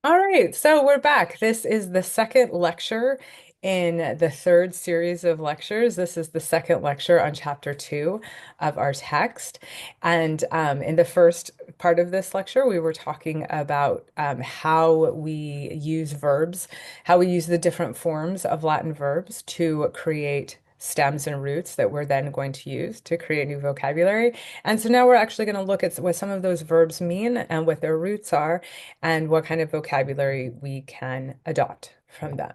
All right, so we're back. This is the second lecture in the third series of lectures. This is the second lecture on chapter two of our text. And in the first part of this lecture, we were talking about how we use verbs, how we use the different forms of Latin verbs to create stems and roots that we're then going to use to create new vocabulary. And so now we're actually going to look at what some of those verbs mean and what their roots are and what kind of vocabulary we can adopt from them.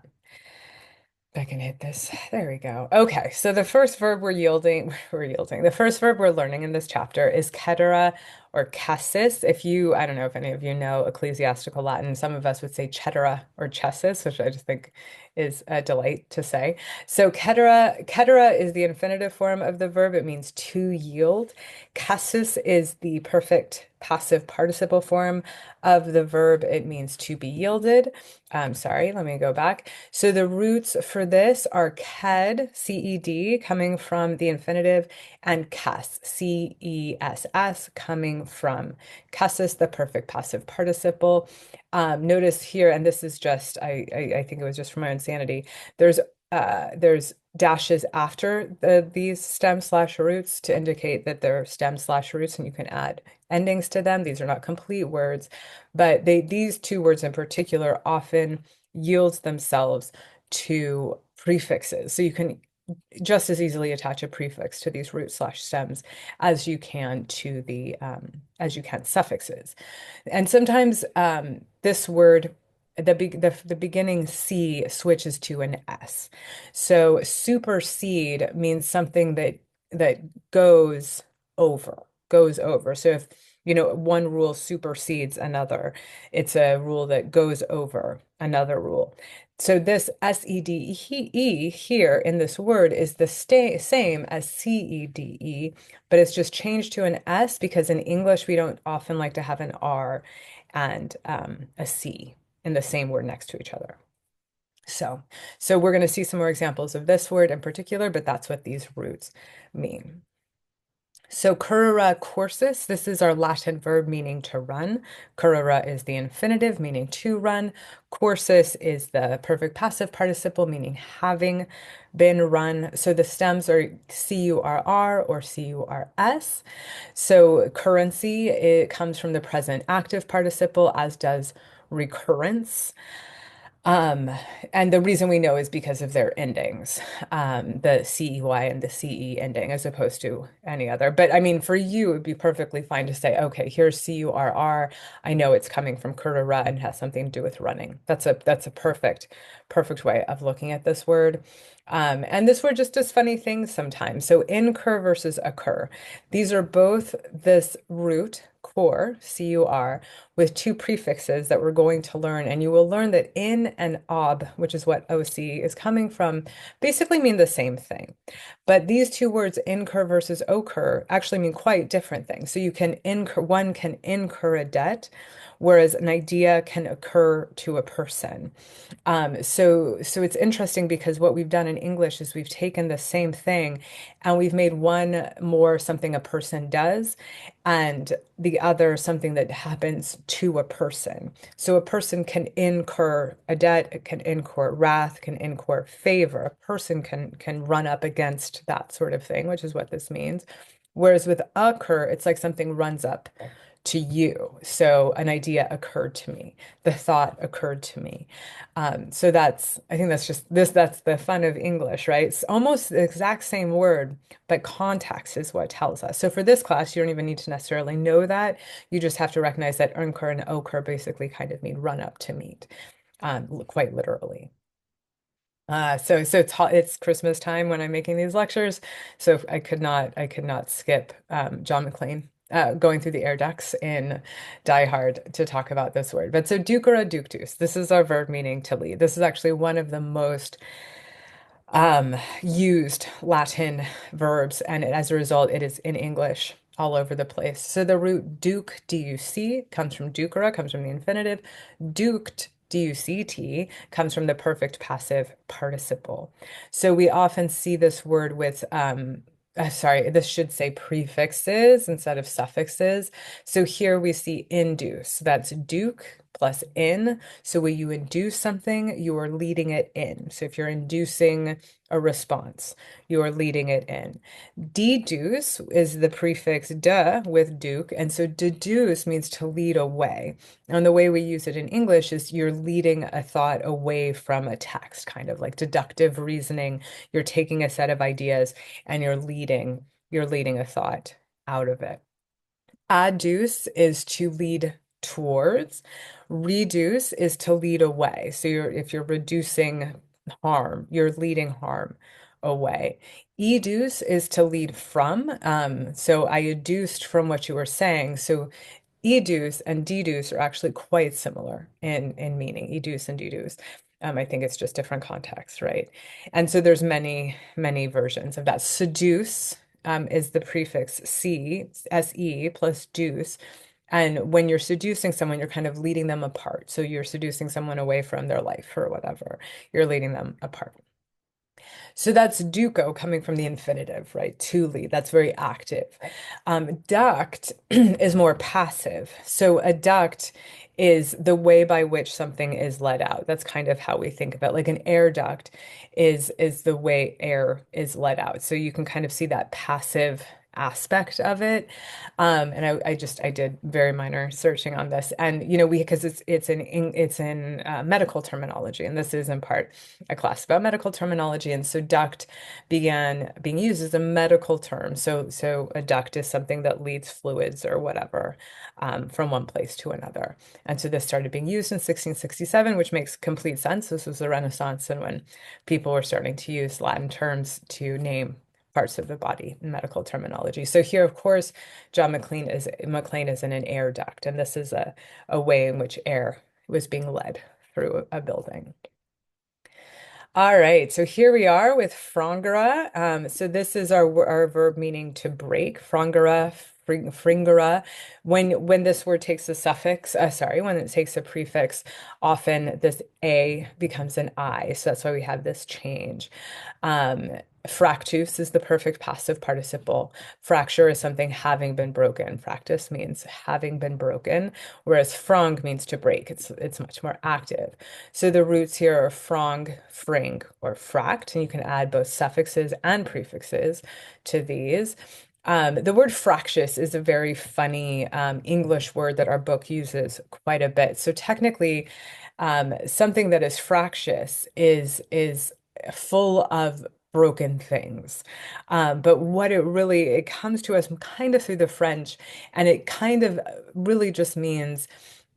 If I can hit this. There we go. Okay, so the first verb we're yielding, we're yielding. The first verb we're learning in this chapter is cedere or cassis. If you, I don't know if any of you know ecclesiastical Latin, some of us would say cetera or chessis, which I just think is a delight to say. So cedere is the infinitive form of the verb. It means to yield. Cassis is the perfect passive participle form of the verb. It means to be yielded. Sorry, let me go back. So the roots for this are ced, C-E-D, coming from the infinitive, and cas, C-E-S-S, coming from cassis, the perfect passive participle. Notice here, and this is just, I think it was just for my own sanity, there's dashes after these stem slash roots to indicate that they're stem slash roots, and you can add endings to them. These are not complete words, but these two words in particular often yields themselves to prefixes. So you can just as easily attach a prefix to these root slash stems as you can to the as you can suffixes. And sometimes this word, the beginning C switches to an S. So supersede means something that goes over, goes over. So if one rule supersedes another, it's a rule that goes over another rule. So this SEDE here in this word is the same as CEDE, but it's just changed to an S because in English we don't often like to have an R and a C in the same word next to each other. So, so we're going to see some more examples of this word in particular, but that's what these roots mean. So currere cursus, this is our Latin verb meaning to run. Currere is the infinitive meaning to run. Cursus is the perfect passive participle meaning having been run. So the stems are curr or curs. So currency, it comes from the present active participle, as does recurrence. Um, and the reason we know is because of their endings, the CEY and the CE ending, as opposed to any other. But I mean, for you, it would be perfectly fine to say, okay, here's CURR. I know it's coming from currere and has something to do with running. That's a perfect way of looking at this word. And this word just does funny things sometimes. So incur versus occur. These are both this root, cor, C-U-R, with two prefixes that we're going to learn. And you will learn that in and ob, which is what OC is coming from, basically mean the same thing. But these two words, incur versus occur, actually mean quite different things. So you can incur, one can incur a debt, whereas an idea can occur to a person. So it's interesting because what we've done in English is we've taken the same thing and we've made one more something a person does and the other something that happens to a person. So a person can incur a debt, can incur wrath, can incur favor. A person can run up against that sort of thing, which is what this means. Whereas with occur, it's like something runs up to you. So an idea occurred to me, the thought occurred to me. So I think that's just this, that's the fun of English, right? It's almost the exact same word, but context is what tells us. So for this class, you don't even need to necessarily know that. You just have to recognize that incur and occur basically kind of mean run up to meet, quite literally. So it's Christmas time when I'm making these lectures, so I could not skip John McClane going through the air ducts in Die Hard to talk about this word. But so ducere ductus, this is our verb meaning to lead. This is actually one of the most used Latin verbs, and as a result, it is in English all over the place. So the root duc, D-U-C, comes from ducere, comes from the infinitive. Duct, D-U-C-T, comes from the perfect passive participle. So we often see this word with sorry, this should say prefixes instead of suffixes. So here we see induce. That's duke plus in. So when you induce something, you are leading it in. So if you're inducing a response, you are leading it in. Deduce is the prefix de with duke. And so deduce means to lead away. And the way we use it in English is you're leading a thought away from a text, kind of like deductive reasoning. You're taking a set of ideas and you're leading a thought out of it. Adduce is to lead towards. Reduce is to lead away. So if you're reducing harm, you're leading harm away. Educe is to lead from. So I educed from what you were saying. So educe and deduce are actually quite similar in meaning, educe and deduce. I think it's just different context, right? And so there's many versions of that. Seduce is the prefix se plus deuce. And when you're seducing someone, you're kind of leading them apart. So you're seducing someone away from their life or whatever. You're leading them apart. So that's duco coming from the infinitive, right? To lead. That's very active. Duct is more passive. So a duct is the way by which something is let out. That's kind of how we think of it. Like an air duct is the way air is let out. So you can kind of see that passive aspect of it. And I did very minor searching on this, and we because it's in medical terminology, and this is in part a class about medical terminology, and so duct began being used as a medical term. So a duct is something that leads fluids or whatever from one place to another, and so this started being used in 1667, which makes complete sense. This was the Renaissance, and when people were starting to use Latin terms to name parts of the body in medical terminology. So here, of course, John McClane is in an air duct, and this is a way in which air was being led through a building. All right, so here we are with frangere. So this is our verb meaning to break. Frangere, fringere. When this word takes a suffix, when it takes a prefix, often this a becomes an I. So that's why we have this change. Um, Fractus is the perfect passive participle. Fracture is something having been broken. Fractus means having been broken, whereas frang means to break. It's much more active. So the roots here are frang, fring, or fract, and you can add both suffixes and prefixes to these. The word fractious is a very funny English word that our book uses quite a bit. So technically, something that is fractious is full of broken things. But what it comes to us kind of through the French, and it kind of really just means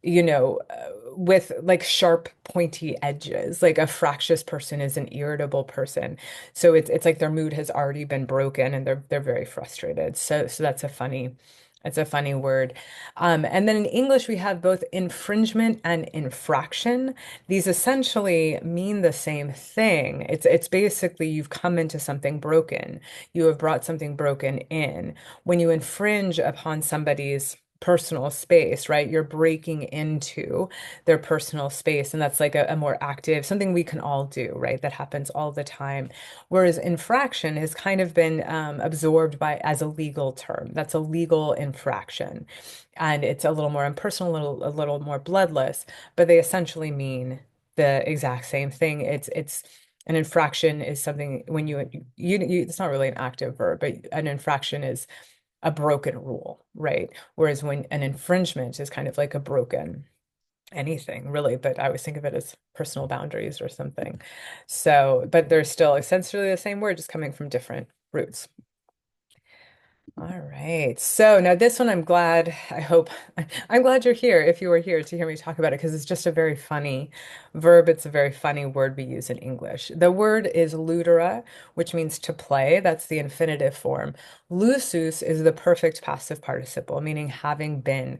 with like sharp, pointy edges. Like a fractious person is an irritable person. So it's like their mood has already been broken and they're very frustrated. So that's a funny word. And then in English, we have both infringement and infraction. These essentially mean the same thing. It's basically you've come into something broken. You have brought something broken in. When you infringe upon somebody's personal space, right? You're breaking into their personal space. And that's like a more active, something we can all do, right? That happens all the time. Whereas infraction has kind of been absorbed as a legal term. That's a legal infraction. And it's a little more impersonal, a little more bloodless, but they essentially mean the exact same thing. It's an infraction is something when it's not really an active verb, but an infraction is a broken rule, right? Whereas when an infringement is kind of like a broken anything, really, but I always think of it as personal boundaries or something. So, but they're still essentially the same word, just coming from different roots. All right. So now this one, I'm glad you're here if you were here to hear me talk about it because it's just a very funny verb. It's a very funny word we use in English. The word is ludere, which means to play. That's the infinitive form. Lusus is the perfect passive participle, meaning having been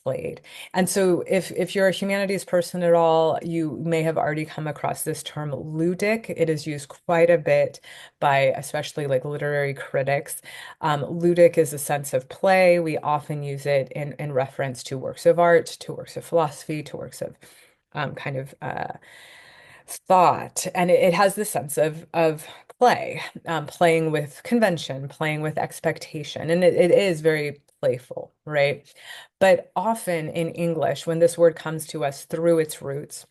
played. And so if you're a humanities person at all, you may have already come across this term ludic. It is used quite a bit by especially like literary critics. Ludic is a sense of play. We often use it in reference to works of art, to works of philosophy, to works of kind of thought. And it has the sense of play, playing with convention, playing with expectation. And it is very playful, right? But often in English, when this word comes to us through its roots,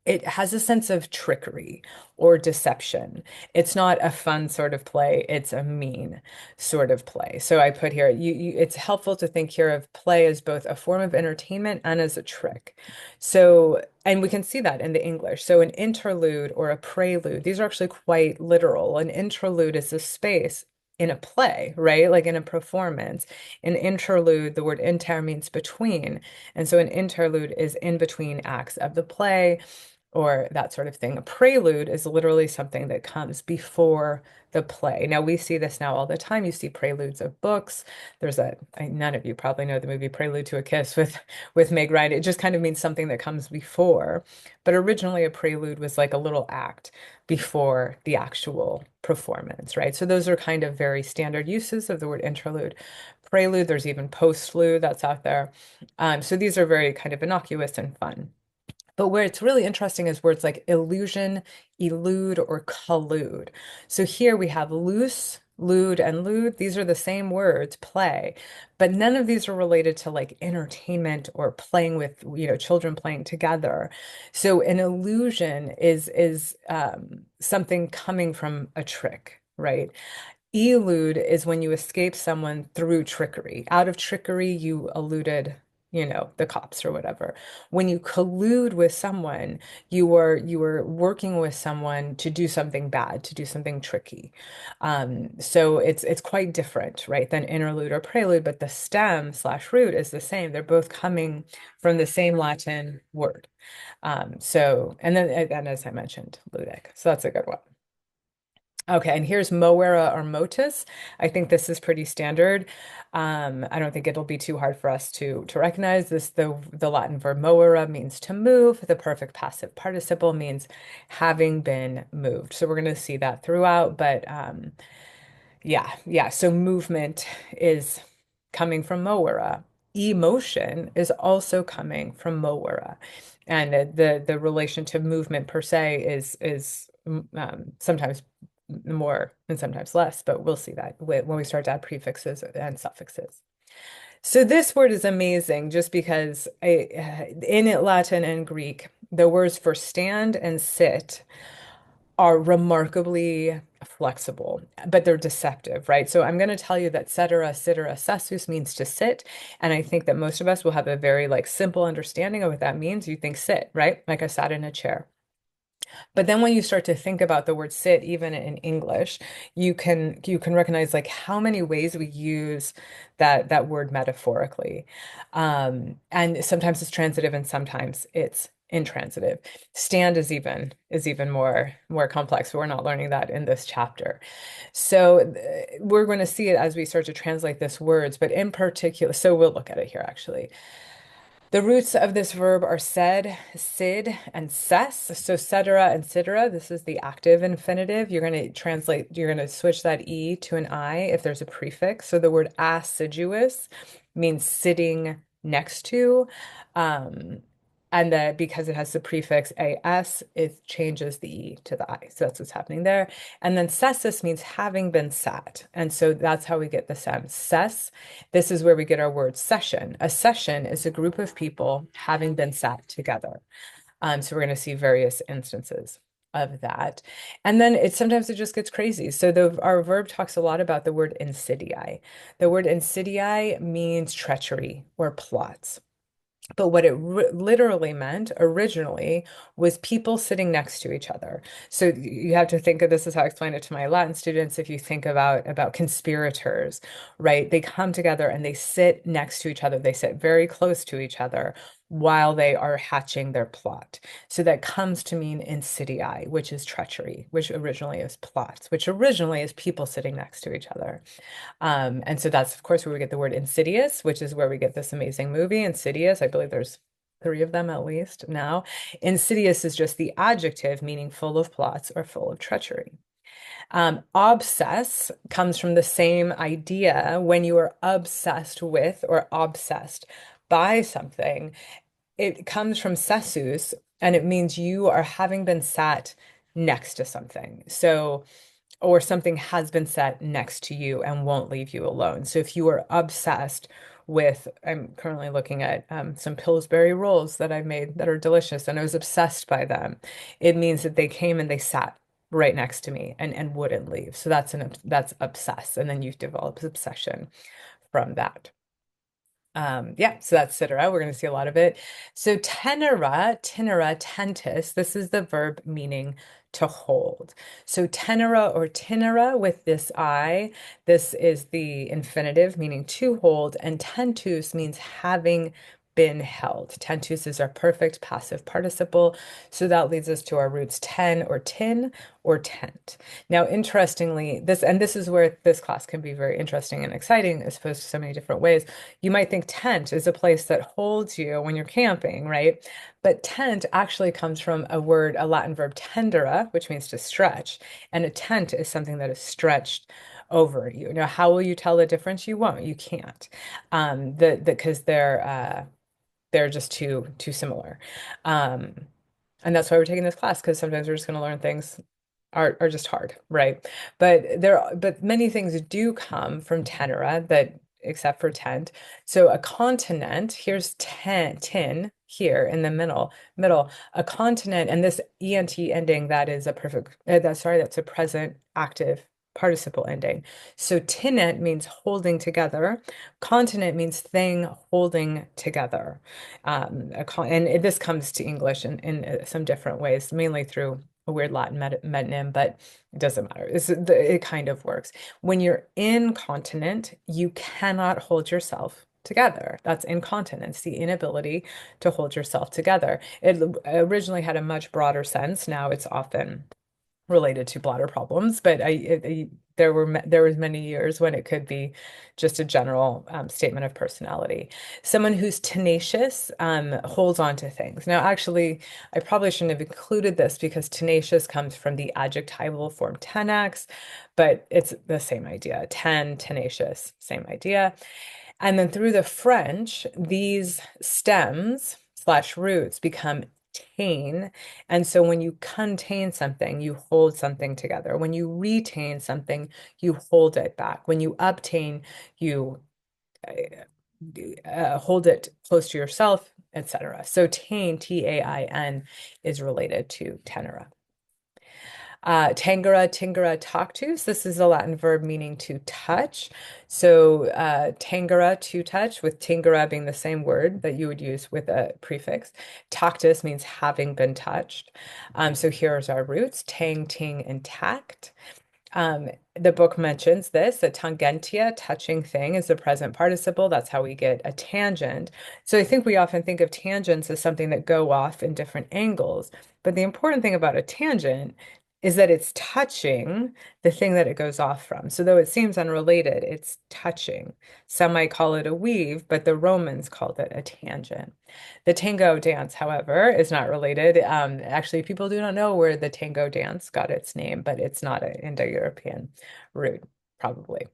it has a sense of trickery or deception. It's not a fun sort of play, it's a mean sort of play. So I put here, it's helpful to think here of play as both a form of entertainment and as a trick. So, and we can see that in the English. So an interlude or a prelude, these are actually quite literal. An interlude is a space in a play, right? Like in a performance. An interlude, the word inter means between. And so an interlude is in between acts of the play or that sort of thing. A prelude is literally something that comes before the play. Now, we see this now all the time. You see preludes of books. None of you probably know the movie Prelude to a Kiss with Meg Ryan. It just kind of means something that comes before. But originally, a prelude was like a little act before the actual performance, right? So those are kind of very standard uses of the word interlude. Prelude, there's even postlude that's out there. So these are very kind of innocuous and fun. But where it's really interesting is words like illusion, elude, or collude. So here we have loose, lewd, and lewd. These are the same words, play, but none of these are related to like entertainment or playing with, children playing together. So an illusion is something coming from a trick, right? Elude is when you escape someone through trickery. Out of trickery, you eluded, the cops or whatever. When you collude with someone, you were working with someone to do something bad, to do something tricky. So it's quite different, right, than interlude or prelude, but the stem slash root is the same. They're both coming from the same Latin word. And as I mentioned, ludic. So that's a good one. Okay, and here's Moera or Motus. I think this is pretty standard. I don't think it'll be too hard for us to recognize this. The Latin verb moere means to move. The perfect passive participle means having been moved. So we're going to see that throughout, but yeah, yeah. So movement is coming from moera. Emotion is also coming from moera. And the relation to movement per se is sometimes more and sometimes less, but we'll see that when we start to add prefixes and suffixes. So this word is amazing just because in it, Latin and Greek, the words for stand and sit are remarkably flexible, but they're deceptive, right? So I'm going to tell you that cetera, cetera, sessus means to sit. And I think that most of us will have a very like simple understanding of what that means. You think sit, right? Like I sat in a chair. But then when you start to think about the word sit, even in English, you can recognize like how many ways we use that word metaphorically. And sometimes it's transitive and sometimes it's intransitive. Stand is even more complex. We're not learning that in this chapter. So we're going to see it as we start to translate this words, but in particular, so we'll look at it here actually. The roots of this verb are sed, sid, and ses. So cetera and cetera, this is the active infinitive. You're going to switch that E to an I if there's a prefix. So the word assiduous means sitting next to. Um, and that because it has the prefix as, it changes the E to the I. So that's what's happening there. And then sessus means having been sat. And so that's how we get the sem. Ses, this is where we get our word session. A session is a group of people having been sat together. So we're going to see various instances of that. And then sometimes it just gets crazy. So our verb talks a lot about the word insidiae. The word insidiae means treachery or plots. But what it literally meant originally was people sitting next to each other. So you have to think of this as how I explain it to my Latin students. If you think about conspirators, right? They come together and they sit next to each other. They sit very close to each other while they are hatching their plot. So that comes to mean insidiae, which is treachery, which originally is plots, which originally is people sitting next to each other. And so that's, of course, where we get the word insidious, which is where we get this amazing movie, Insidious. I believe there's three of them at least now. Insidious is just the adjective meaning full of plots or full of treachery. Obsess comes from the same idea when you are obsessed with or obsessed by something. It comes from sessus, and it means you are having been sat next to something. So or something has been set next to you and won't leave you alone. So if you are obsessed with, I'm currently looking at some Pillsbury rolls that I've made that are delicious, and I was obsessed by them. It means that they came and they sat right next to me and wouldn't leave. So that's obsess, and then you develop obsession from that. Yeah, so that's cetera. We're going to see a lot of it. So tenera, tentis, this is the verb meaning to hold. So tenera or tinera with this I, this is the infinitive meaning to hold, and tentus means having been held. Tentus is our perfect passive participle. So that leads us to our roots ten or tin or tent. Now, interestingly, this is where this class can be very interesting and exciting as opposed to so many different ways. You might think tent is a place that holds you when you're camping, right? But tent actually comes from a word, a Latin verb tendere, which means to stretch. And a tent is something that is stretched over you. Now, how will you tell the difference? You won't. You can't. Because they're just too similar. Um, and that's why we're taking this class, because sometimes we're just going to learn things are just hard, right? But many things do come from tenera that except for tent. So a continent, here's tin here in the middle, a continent, and this ent ending, that is a perfect that's a present active participle ending. So tinent means holding together. Continent means thing holding together. This comes to English in some different ways, mainly through a weird Latin metonym, but it doesn't matter. It kind of works. When you're incontinent, you cannot hold yourself together. That's incontinence, the inability to hold yourself together. It originally had a much broader sense. Now it's often related to bladder problems, but there was many years when it could be just a general statement of personality. Someone who's tenacious holds on to things. Now, actually, I probably shouldn't have included this because tenacious comes from the adjectival form tenax, but it's the same idea. Tenacious, same idea. And then through the French, these stems slash roots become tain. And so when you contain something, you hold something together. When you retain something, you hold it back. When you obtain, you hold it close to yourself, etc. So tain, T-A-I-N, is related to tenera. Tangere, tingere, tactus. This is a Latin verb meaning to touch. So tangere, to touch, with tingere being the same word that you would use with a prefix. Tactus means having been touched. So here's our roots, tang, ting, and tact. The book mentions this, that tangentia, touching thing, is the present participle. That's how we get a tangent. So I think we often think of tangents as something that go off in different angles. But the important thing about a tangent is that it's touching the thing that it goes off from. So though it seems unrelated, it's touching. Some might call it a weave, but the Romans called it a tangent. The tango dance, however, is not related. Actually, people do not know where the tango dance got its name, but it's not an Indo-European root, probably.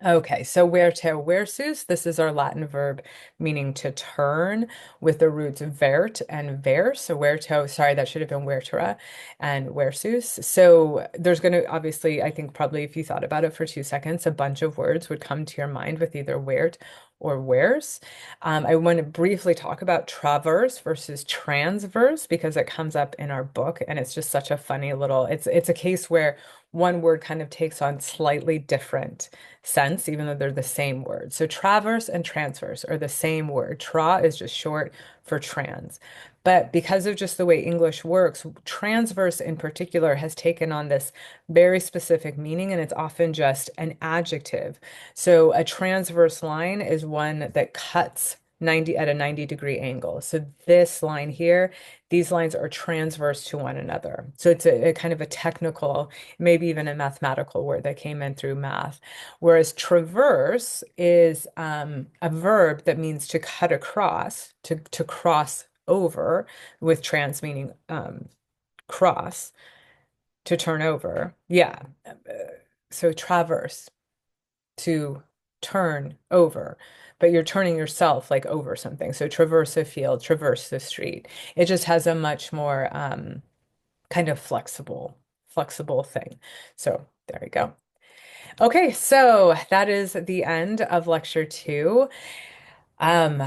Okay, so verte versus, this is our Latin verb meaning to turn with the roots vert and verse. So verto, sorry, that should have been vertera and versus. So there's going to obviously, I think probably if you thought about it for 2 seconds, a bunch of words would come to your mind with either wert or where's. I want to briefly talk about traverse versus transverse because it comes up in our book and it's just such a funny little, it's a case where one word kind of takes on slightly different sense, even though they're the same word. So traverse and transverse are the same word. Tra is just short for trans. But because of just the way English works, transverse in particular has taken on this very specific meaning, and it's often just an adjective. So a transverse line is one that cuts 90 at a 90-degree angle. So this line here, these lines are transverse to one another. So it's a kind of a technical, maybe even a mathematical word that came in through math. Whereas traverse is a verb that means to cut across, to cross over, with trans meaning cross, to turn over. Yeah. So traverse, to turn over, but you're turning yourself like over something. So traverse a field, traverse the street. It just has a much more kind of flexible flexible thing. So there we go. Okay, so that is the end of lecture two. Um,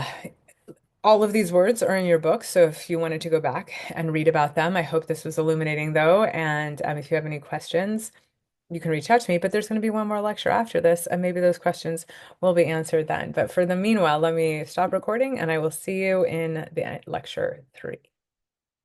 all of these words are in your book, so if you wanted to go back and read about them, I hope this was illuminating though. And if you have any questions, you can reach out to me. But there's going to be one more lecture after this, and maybe those questions will be answered then. But for the meanwhile, let me stop recording, and I will see you in the lecture three.